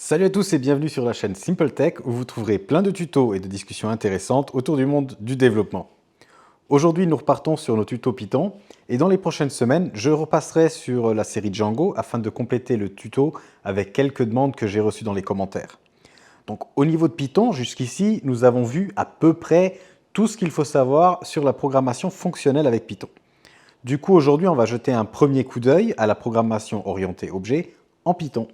Salut à tous et bienvenue sur la chaîne Simple Tech où vous trouverez plein de tutos et de discussions intéressantes autour du monde du développement. Aujourd'hui, nous repartons sur nos tutos Python et dans les prochaines semaines, je repasserai sur la série Django afin de compléter le tuto avec quelques demandes que j'ai reçues dans les commentaires. Donc au niveau de Python, jusqu'ici, nous avons vu à peu près tout ce qu'il faut savoir sur la programmation fonctionnelle avec Python. Du coup, aujourd'hui, on va jeter un premier coup d'œil à la programmation orientée objet en Python.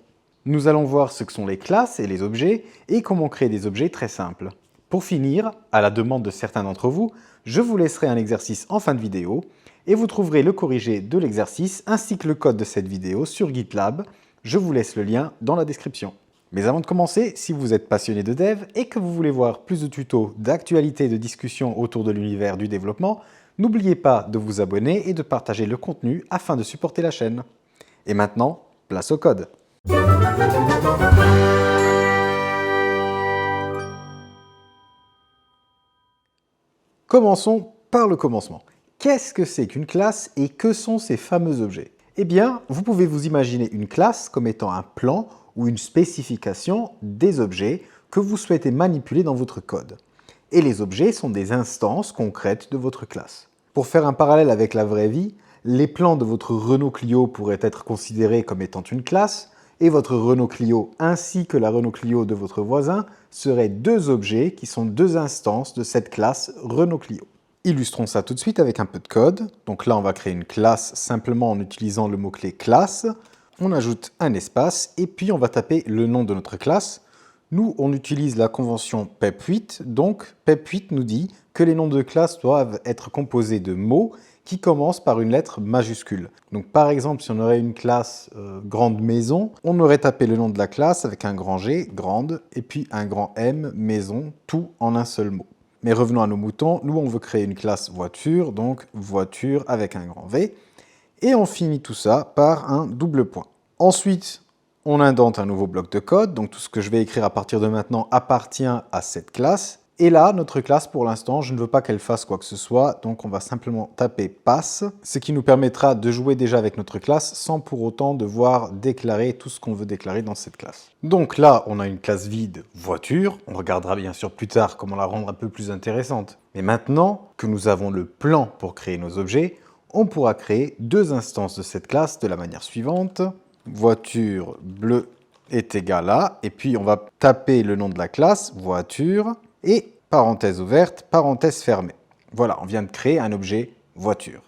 Nous allons voir ce que sont les classes et les objets et comment créer des objets très simples. Pour finir, à la demande de certains d'entre vous, je vous laisserai un exercice en fin de vidéo et vous trouverez le corrigé de l'exercice ainsi que le code de cette vidéo sur GitLab. Je vous laisse le lien dans la description. Mais avant de commencer, si vous êtes passionné de dev et que vous voulez voir plus de tutos, d'actualités et de discussions autour de l'univers du développement, n'oubliez pas de vous abonner et de partager le contenu afin de supporter la chaîne. Et maintenant, place au code. Commençons par le commencement. Qu'est-ce que c'est qu'une classe et que sont ces fameux objets? Eh bien, vous pouvez vous imaginer une classe comme étant un plan ou une spécification des objets que vous souhaitez manipuler dans votre code. Et les objets sont des instances concrètes de votre classe. Pour faire un parallèle avec la vraie vie, les plans de votre Renault Clio pourraient être considérés comme étant une classe, et votre Renault Clio ainsi que la Renault Clio de votre voisin seraient deux objets qui sont deux instances de cette classe Renault Clio. Illustrons ça tout de suite avec un peu de code. Donc là, on va créer une classe simplement en utilisant le mot-clé classe. On ajoute un espace et puis on va taper le nom de notre classe. Nous, on utilise la convention PEP8, donc PEP8 nous dit que les noms de classe doivent être composés de mots qui commencent par une lettre majuscule. Donc par exemple, si on aurait une classe grande maison, on aurait tapé le nom de la classe avec un grand G, grande, et puis un grand M, maison, tout en un seul mot. Mais revenons à nos moutons, nous on veut créer une classe voiture, donc voiture avec un grand V, et on finit tout ça par un double point. Ensuite, on indente un nouveau bloc de code, donc tout ce que je vais écrire à partir de maintenant appartient à cette classe. Et là, notre classe, pour l'instant, je ne veux pas qu'elle fasse quoi que ce soit, donc on va simplement taper pass, ce qui nous permettra de jouer déjà avec notre classe sans pour autant devoir déclarer tout ce qu'on veut déclarer dans cette classe. Donc là, on a une classe vide voiture, on regardera bien sûr plus tard comment la rendre un peu plus intéressante. Mais maintenant que nous avons le plan pour créer nos objets, on pourra créer deux instances de cette classe de la manière suivante. Voiture bleue est égal à, et puis on va taper le nom de la classe, voiture, et parenthèse ouverte, parenthèse fermée. Voilà, on vient de créer un objet voiture.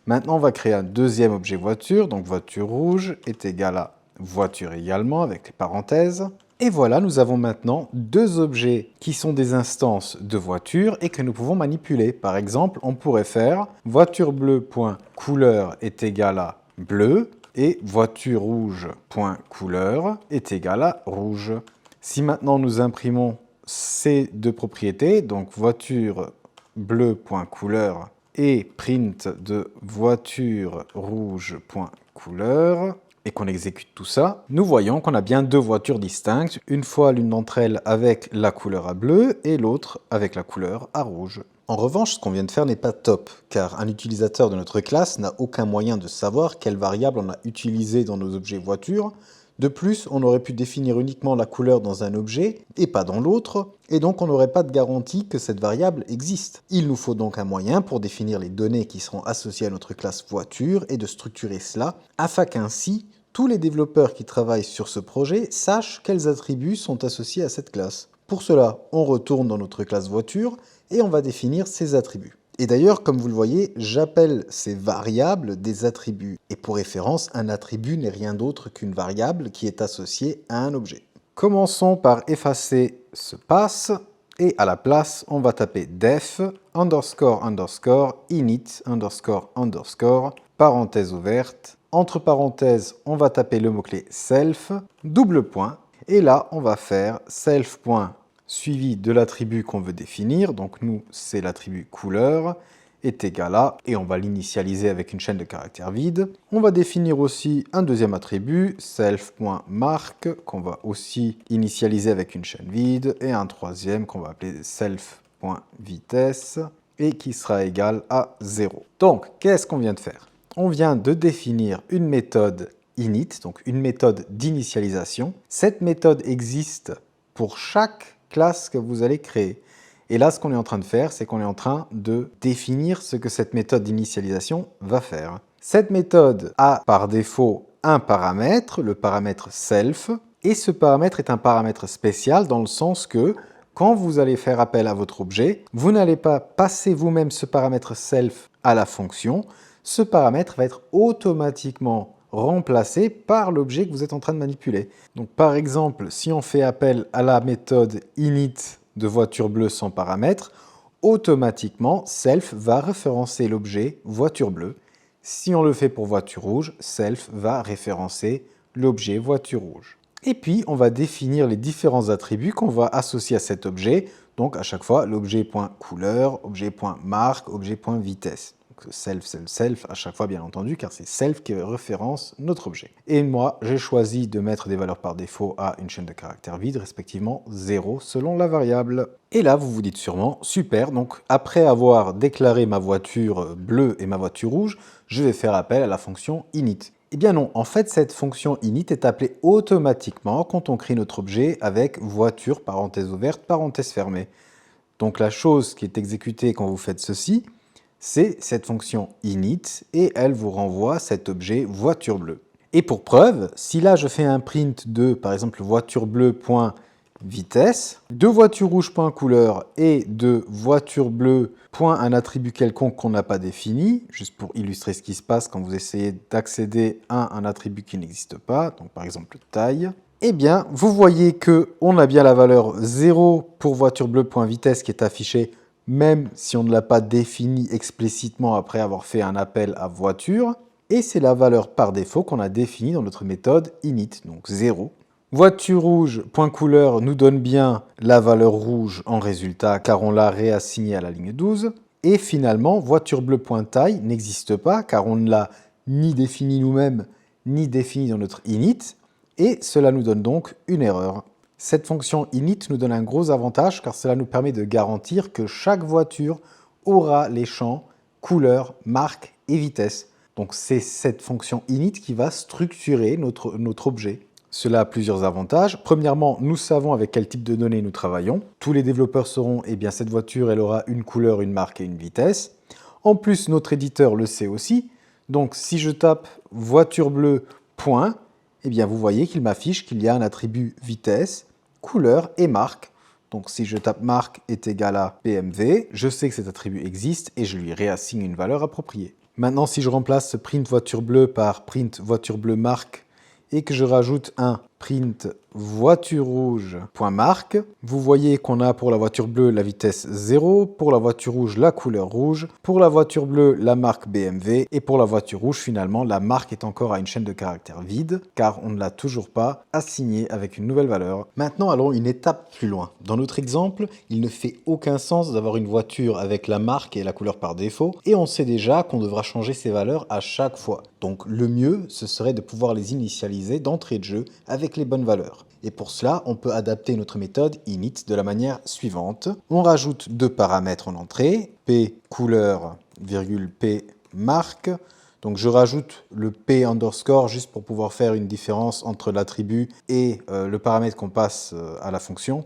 Maintenant, on va créer un deuxième objet voiture, donc voiture rouge est égal à voiture également, avec les parenthèses. Et voilà, nous avons maintenant deux objets qui sont des instances de voiture et que nous pouvons manipuler. Par exemple, on pourrait faire voiture bleue.couleur est égal à bleu et voiture rouge.couleur est égal à rouge. Si maintenant nous imprimons ces deux propriétés, donc voiture bleu.couleur et print de voiture rouge.couleur, et qu'on exécute tout ça, nous voyons qu'on a bien deux voitures distinctes, une fois l'une d'entre elles avec la couleur à bleu et l'autre avec la couleur à rouge. En revanche, ce qu'on vient de faire n'est pas top, car un utilisateur de notre classe n'a aucun moyen de savoir quelle variable on a utilisée dans nos objets voitures. De plus, on aurait pu définir uniquement la couleur dans un objet et pas dans l'autre, et donc on n'aurait pas de garantie que cette variable existe. Il nous faut donc un moyen pour définir les données qui seront associées à notre classe voiture et de structurer cela, afin qu'ainsi, tous les développeurs qui travaillent sur ce projet sachent quels attributs sont associés à cette classe. Pour cela, on retourne dans notre classe voiture et on va définir ces attributs. Et d'ailleurs, comme vous le voyez, j'appelle ces variables des attributs. Et pour référence, un attribut n'est rien d'autre qu'une variable qui est associée à un objet. Commençons par effacer ce pass. Et à la place, on va taper def underscore underscore init underscore underscore parenthèse ouverte. Entre parenthèses, on va taper le mot-clé self, double point. Et là, on va faire self. Suivi de l'attribut qu'on veut définir, donc nous c'est l'attribut couleur, est égal à, et on va l'initialiser avec une chaîne de caractères vide. On va définir aussi un deuxième attribut, self.mark, qu'on va aussi initialiser avec une chaîne vide, et un troisième qu'on va appeler self.vitesse, et qui sera égal à 0. Donc, qu'est-ce qu'on vient de faire? On vient de définir une méthode init, donc une méthode d'initialisation. Cette méthode existe pour chaque classe que vous allez créer. Et là, ce qu'on est en train de faire, c'est qu'on est en train de définir ce que cette méthode d'initialisation va faire. Cette méthode a par défaut un paramètre, le paramètre self, et ce paramètre est un paramètre spécial dans le sens que quand vous allez faire appel à votre objet, vous n'allez pas passer vous-même ce paramètre self à la fonction. Ce paramètre va être automatiquement remplacé par l'objet que vous êtes en train de manipuler. Donc par exemple, si on fait appel à la méthode init de voiture bleue sans paramètre, automatiquement self va référencer l'objet voiture bleue. Si on le fait pour voiture rouge, self va référencer l'objet voiture rouge. Et puis, on va définir les différents attributs qu'on va associer à cet objet. Donc, à chaque fois, l'objet.couleur, objet.marque, objet.vitesse. Donc, self, self, self, à chaque fois, bien entendu, car c'est self qui référence notre objet. Et moi, j'ai choisi de mettre des valeurs par défaut à une chaîne de caractères vide, respectivement 0 selon la variable. Et là, vous vous dites sûrement, super, donc après avoir déclaré ma voiture bleue et ma voiture rouge, je vais faire appel à la fonction init. Eh bien non, en fait cette fonction init est appelée automatiquement quand on crée notre objet avec voiture, parenthèse ouverte, parenthèse fermée. Donc la chose qui est exécutée quand vous faites ceci, c'est cette fonction init et elle vous renvoie cet objet voiture bleue. Et pour preuve, si là je fais un print de par exemple voiture bleue.vitesse, de voiture rouge.couleur et de voiture bleue un attribut quelconque qu'on n'a pas défini, juste pour illustrer ce qui se passe quand vous essayez d'accéder à un attribut qui n'existe pas, donc par exemple taille, eh bien vous voyez qu'on a bien la valeur 0 pour voiture bleue.vitesse qui est affichée même si on ne l'a pas défini explicitement après avoir fait un appel à voiture, et c'est la valeur par défaut qu'on a définie dans notre méthode init, donc 0. Voiture rouge.couleur nous donne bien la valeur rouge en résultat car on l'a réassigné à la ligne 12. Et finalement, voiture bleue.taille n'existe pas car on ne l'a ni défini nous-mêmes ni défini dans notre init. Et cela nous donne donc une erreur. Cette fonction init nous donne un gros avantage car cela nous permet de garantir que chaque voiture aura les champs couleur, marque et vitesse. Donc c'est cette fonction init qui va structurer notre objet. Cela a plusieurs avantages. Premièrement, nous savons avec quel type de données nous travaillons. Tous les développeurs sauront, eh bien, cette voiture, elle aura une couleur, une marque et une vitesse. En plus, notre éditeur le sait aussi. Donc, si je tape voiture bleue, point, eh bien, vous voyez qu'il m'affiche qu'il y a un attribut vitesse, couleur et marque. Donc, si je tape marque est égal à BMW, je sais que cet attribut existe et je lui réassigne une valeur appropriée. Maintenant, si je remplace ce print voiture bleue par print voiture bleue marque, et que je rajoute un print voiture rouge.marque, vous voyez qu'on a pour la voiture bleue la vitesse 0, pour la voiture rouge la couleur rouge, pour la voiture bleue la marque BMW, et pour la voiture rouge finalement la marque est encore à une chaîne de caractères vide, car on ne l'a toujours pas assignée avec une nouvelle valeur. Maintenant allons une étape plus loin. Dans notre exemple, il ne fait aucun sens d'avoir une voiture avec la marque et la couleur par défaut, et on sait déjà qu'on devra changer ces valeurs à chaque fois. Donc le mieux, ce serait de pouvoir les initialiser d'entrée de jeu avec les bonnes valeurs. Et pour cela, on peut adapter notre méthode init de la manière suivante. On rajoute deux paramètres en entrée, p couleur, p marque. Donc je rajoute le p underscore juste pour pouvoir faire une différence entre l'attribut et le paramètre qu'on passe à la fonction.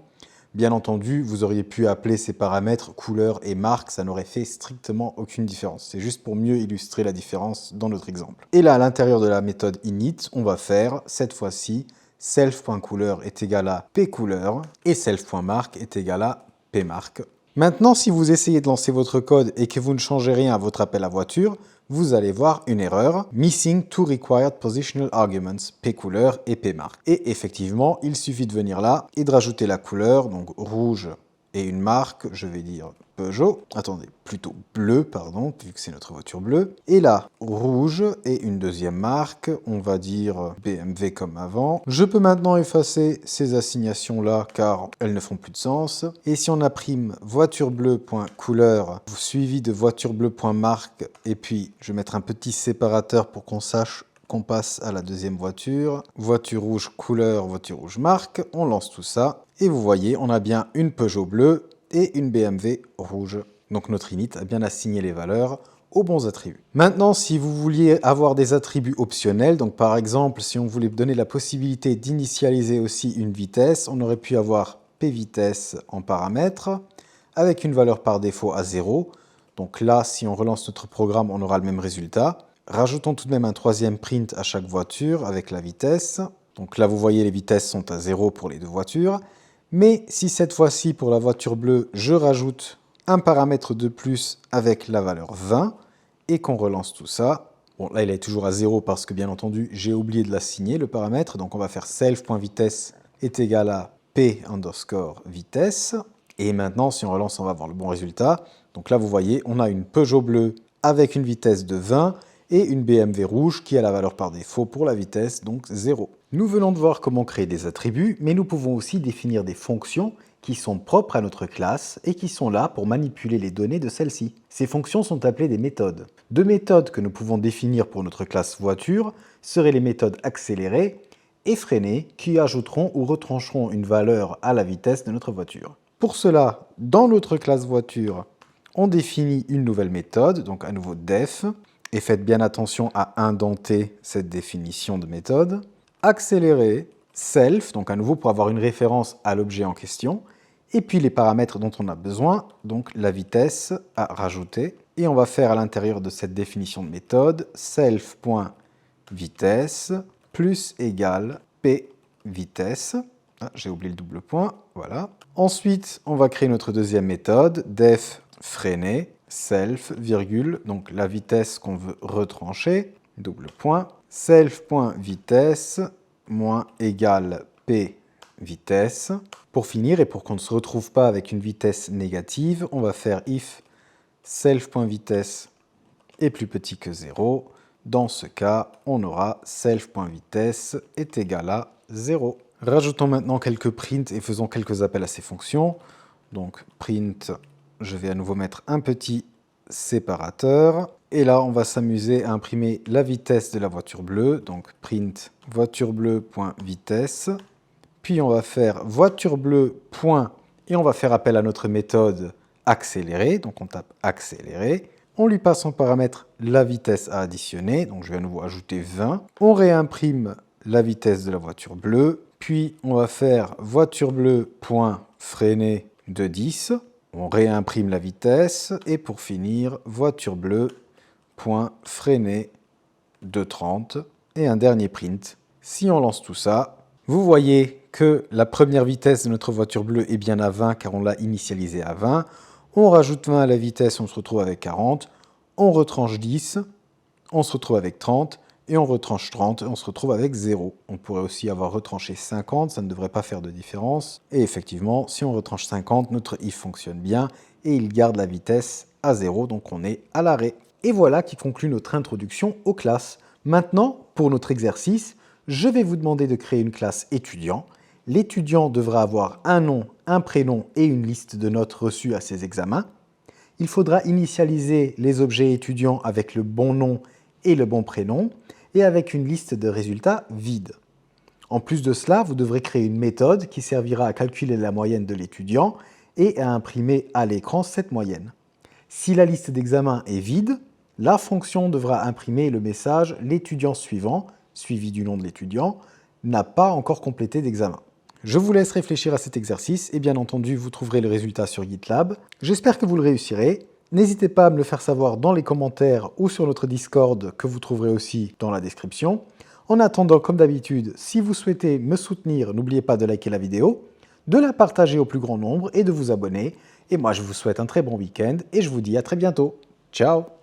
Bien entendu, vous auriez pu appeler ces paramètres couleur et marque, ça n'aurait fait strictement aucune différence. C'est juste pour mieux illustrer la différence dans notre exemple. Et là, à l'intérieur de la méthode init, on va faire, cette fois-ci, self.couleur est égal à pcouleur et self.marque est égal à pmarque. Maintenant, si vous essayez de lancer votre code et que vous ne changez rien à votre appel à voiture, vous allez voir une erreur, missing two required positional arguments, pcouleur et pmarque. Et effectivement, il suffit de venir là et de rajouter la couleur, donc rouge et une marque, je vais dire Peugeot, attendez, plutôt bleu, pardon, vu que c'est notre voiture bleue. Et là, rouge et une deuxième marque, on va dire BMW comme avant. Je peux maintenant effacer ces assignations-là car elles ne font plus de sens. Et si on imprime voiture bleue.couleur suivi de voiture bleue.marque, et puis je vais mettre un petit séparateur pour qu'on sache qu'on passe à la deuxième voiture. Voiture rouge couleur, voiture rouge marque. On lance tout ça. Et vous voyez, on a bien une Peugeot bleue et une BMW rouge. Donc notre init a bien assigné les valeurs aux bons attributs. Maintenant, si vous vouliez avoir des attributs optionnels, donc par exemple, si on voulait donner la possibilité d'initialiser aussi une vitesse, on aurait pu avoir pvitesse en paramètre, avec une valeur par défaut à 0. Donc là, si on relance notre programme, on aura le même résultat. Rajoutons tout de même un troisième print à chaque voiture avec la vitesse. Donc là, vous voyez, les vitesses sont à 0 pour les deux voitures. Mais si cette fois-ci, pour la voiture bleue, je rajoute un paramètre de plus avec la valeur 20 et qu'on relance tout ça, bon là il est toujours à 0 parce que bien entendu j'ai oublié de l'assigner le paramètre, donc on va faire self.vitesse est égal à p underscore vitesse. Et maintenant si on relance on va avoir le bon résultat. Donc là vous voyez on a une Peugeot bleue avec une vitesse de 20 et une BMW rouge qui a la valeur par défaut pour la vitesse, donc 0. Nous venons de voir comment créer des attributs, mais nous pouvons aussi définir des fonctions qui sont propres à notre classe et qui sont là pour manipuler les données de celle-ci. Ces fonctions sont appelées des méthodes. Deux méthodes que nous pouvons définir pour notre classe voiture seraient les méthodes accélérées et freinées qui ajouteront ou retrancheront une valeur à la vitesse de notre voiture. Pour cela, dans notre classe voiture, on définit une nouvelle méthode, donc à nouveau def, et faites bien attention à indenter cette définition de méthode. Accéléré, self, donc à nouveau pour avoir une référence à l'objet en question, et puis les paramètres dont on a besoin, donc la vitesse à rajouter. Et on va faire à l'intérieur de cette définition de méthode self.vitesse plus égale p vitesse. Ah, j'ai oublié le double point, voilà. Ensuite, on va créer notre deuxième méthode, def freiner, self, virgule, donc la vitesse qu'on veut retrancher, double point, self.vitesse moins égale p vitesse. Pour finir, et pour qu'on ne se retrouve pas avec une vitesse négative, on va faire if self.vitesse est plus petit que 0. Dans ce cas, on aura self.vitesse est égal à 0. Rajoutons maintenant quelques prints et faisons quelques appels à ces fonctions. Donc print, je vais à nouveau mettre un petit séparateur. Et là, on va s'amuser à imprimer la vitesse de la voiture bleue. Donc print voiture bleue.vitesse. Puis on va faire voiture bleue point, et on va faire appel à notre méthode accélérée. Donc on tape accéléré. On lui passe en paramètre la vitesse à additionner. Donc je vais à nouveau ajouter 20. On réimprime la vitesse de la voiture bleue. Puis on va faire voiture bleue point freiner de 10. On réimprime la vitesse. Et pour finir, voiture bleue point freiner de 30. Et un dernier print. Si on lance tout ça, vous voyez que la première vitesse de notre voiture bleue est bien à 20 car on l'a initialisée à 20. On rajoute 20 à la vitesse, on se retrouve avec 40. On retranche 10, on se retrouve avec 30. Et on retranche 30 et on se retrouve avec 0. On pourrait aussi avoir retranché 50, ça ne devrait pas faire de différence. Et effectivement, si on retranche 50, notre if fonctionne bien et il garde la vitesse à 0, donc on est à l'arrêt. Et voilà qui conclut notre introduction aux classes. Maintenant, pour notre exercice, je vais vous demander de créer une classe étudiant. L'étudiant devra avoir un nom, un prénom et une liste de notes reçues à ses examens. Il faudra initialiser les objets étudiants avec le bon nom et le bon prénom, et avec une liste de résultats vide. En plus de cela, vous devrez créer une méthode qui servira à calculer la moyenne de l'étudiant et à imprimer à l'écran cette moyenne. Si la liste d'examens est vide, la fonction devra imprimer le message « L'étudiant suivant », suivi du nom de l'étudiant, n'a pas encore complété d'examen. Je vous laisse réfléchir à cet exercice et bien entendu, vous trouverez le résultat sur GitLab. J'espère que vous le réussirez. N'hésitez pas à me le faire savoir dans les commentaires ou sur notre Discord que vous trouverez aussi dans la description. En attendant, comme d'habitude, si vous souhaitez me soutenir, n'oubliez pas de liker la vidéo, de la partager au plus grand nombre et de vous abonner. Et moi, je vous souhaite un très bon week-end et je vous dis à très bientôt. Ciao!